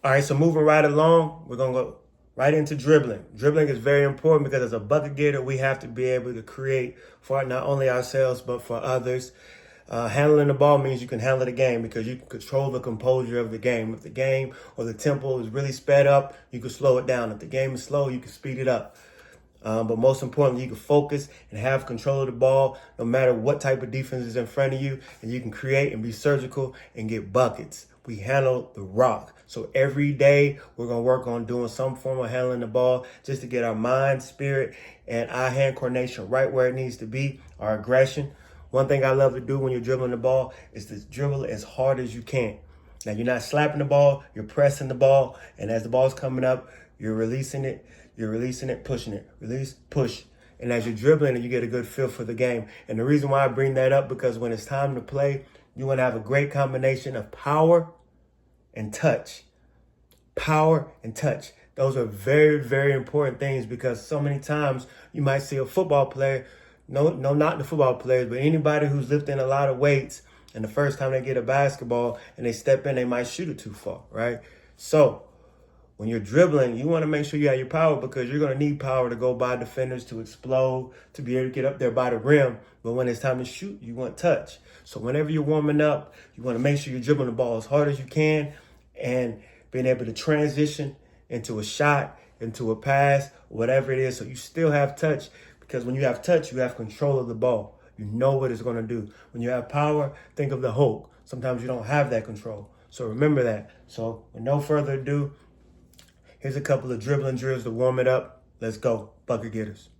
All right, so moving right along, we're going to go right into dribbling. Dribbling is very important because as a bucket getter, we have to be able to create for not only ourselves, but for others. Handling the ball means you can handle the game because you can control the composure of the game. If the game or the tempo is really sped up, you can slow it down. If the game is slow, you can speed it up. But most importantly, you can focus and have control of the ball no matter what type of defense is in front of you. And you can create and be surgical and get buckets. We handle the rock. So every day we're going to work on doing some form of handling the ball just to get our mind, spirit, and eye-hand coordination right where it needs to be, our aggression. One thing I love to do when you're dribbling the ball is to dribble as hard as you can. Now, you're not slapping the ball, you're pressing the ball, and as the ball's coming up, you're releasing it, pushing it, release, push. And as you're dribbling, you get a good feel for the game. And the reason why I bring that up, because when it's time to play, you want to have a great combination of power and touch. Power and touch. Those are very, very important things because so many times you might see a football player, no, not the football players, but anybody who's lifting a lot of weights, and the first time they get a basketball and they step in, they might shoot it too far, right? So when you're dribbling, you want to make sure you have your power because you're going to need power to go by defenders, to explode, to be able to get up there by the rim. But when it's time to shoot, you want touch. So whenever you're warming up, you want to make sure you're dribbling the ball as hard as you can and being able to transition into a shot, into a pass, whatever it is. So you still have touch because when you have touch, you have control of the ball. You know what it's going to do. When you have power, think of the Hulk. Sometimes you don't have that control. So remember that. So with no further ado, here's a couple of dribbling drills to warm it up. Let's go, bucket getters.